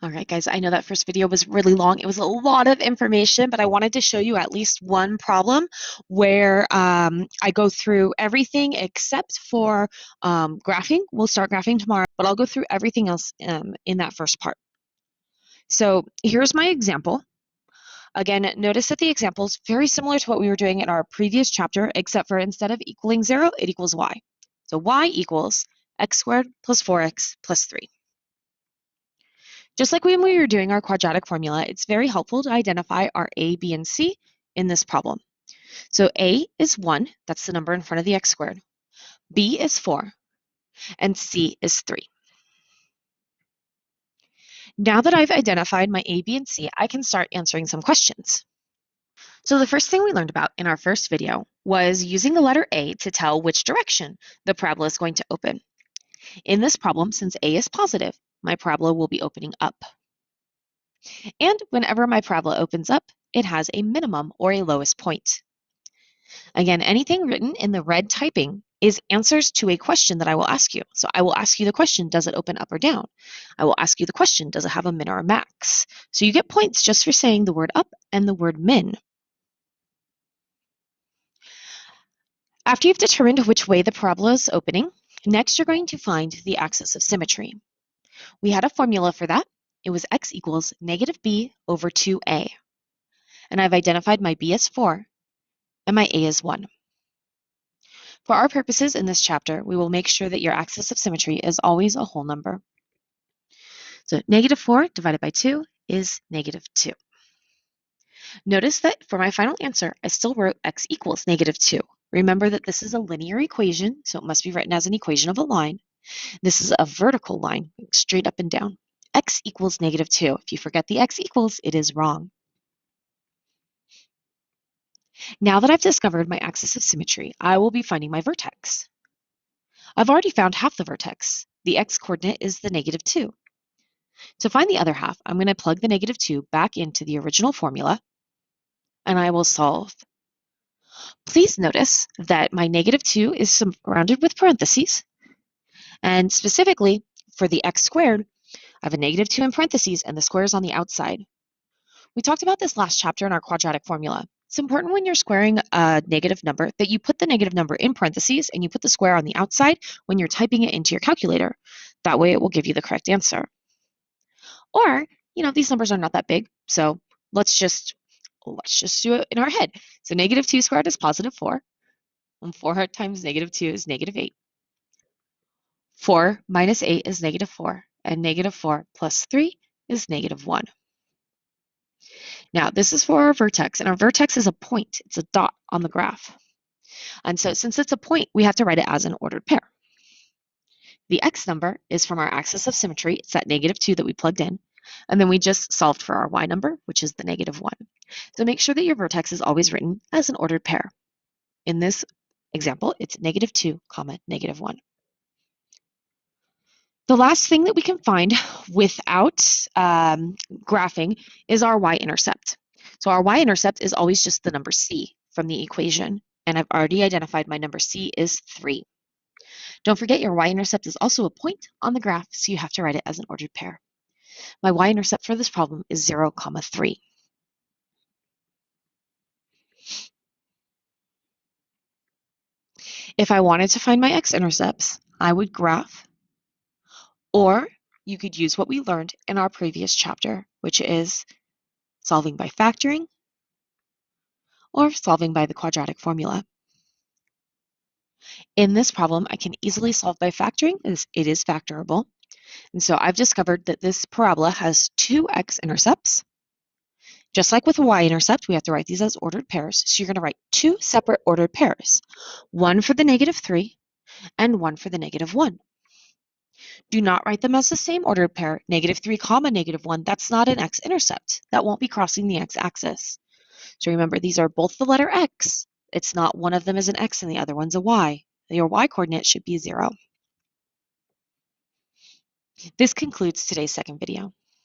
All right, guys, I know that first video was really long. It was a lot of information, but I wanted to show you at least one problem where I go through everything except for graphing. We'll start graphing tomorrow, but I'll go through everything else in that first part. So here's my example. Again, notice that the example is very similar to what we were doing in our previous chapter, except for instead of equaling 0, it equals y. So y equals x squared plus 4x plus 3. Just like when we were doing our quadratic formula, it's very helpful to identify our a, b, and c in this problem. So a is 1, that's the number in front of the x squared. B is 4, and c is 3. Now that I've identified my a, b, and c, I can start answering some questions. So the first thing we learned about in our first video was using the letter a to tell which direction the parabola is going to open. In this problem, since a is positive, my parabola will be opening up. And whenever my parabola opens up, it has a minimum or a lowest point. Again, anything written in the red typing is answers to a question that I will ask you. So I will ask you the question, does it open up or down? I will ask you the question, does it have a min or a max? So you get points just for saying the word up and the word min. After you've determined which way the parabola is opening, next you're going to find the axis of symmetry. We had a formula for that. It was x equals negative b over 2a. And I've identified my b as 4 and my a is 1. For our purposes in this chapter, we will make sure that your axis of symmetry is always a whole number. So negative 4 divided by 2 is negative 2. Notice that for my final answer, I still wrote x equals negative 2. Remember that this is a linear equation, so it must be written as an equation of a line. This is a vertical line, straight up and down. X equals negative 2. If you forget the x equals, it is wrong. Now that I've discovered my axis of symmetry, I will be finding my vertex. I've already found half the vertex. The x-coordinate is the negative 2. To find the other half, I'm going to plug the negative 2 back into the original formula, and I will solve. Please notice that my negative 2 is surrounded with parentheses, and specifically for the x squared, I have a negative 2 in parentheses, and the square is on the outside. We talked about this last chapter in our quadratic formula. It's important when you're squaring a negative number that you put the negative number in parentheses and you put the square on the outside when you're typing it into your calculator. That way it will give you the correct answer. Or, these numbers are not that big, so let's just do it in our head. So negative 2 squared is positive 4, and 4 times negative 2 is negative 8. 4 minus 8 is negative 4, and negative 4 plus 3 is negative 1. Now, this is for our vertex, and our vertex is a point. It's a dot on the graph. And so since it's a point, we have to write it as an ordered pair. The x number is from our axis of symmetry. It's that negative 2 that we plugged in. And then we just solved for our y number, which is the negative 1. So make sure that your vertex is always written as an ordered pair. In this example, it's negative 2, comma, negative 1. The last thing that we can find without graphing is our y-intercept. So our y-intercept is always just the number c from the equation, and I've already identified my number c is 3. Don't forget your y-intercept is also a point on the graph, so you have to write it as an ordered pair. My y-intercept for this problem is 0, 3. If I wanted to find my x-intercepts, I would graph, or you could use what we learned in our previous chapter, which is solving by factoring or solving by the quadratic formula. In this problem, I can easily solve by factoring as it is factorable. And so I've discovered that this parabola has 2 x-intercepts. Just like with a y-intercept, we have to write these as ordered pairs. So you're going to write 2 separate ordered pairs, one for the negative 3 and one for the negative 1. Do not write them as the same ordered pair, negative 3 comma negative 1. That's not an x-intercept. That won't be crossing the x-axis. So remember, these are both the letter x. It's not one of them is an x and the other one's a y. Your y-coordinate should be 0. This concludes today's second video.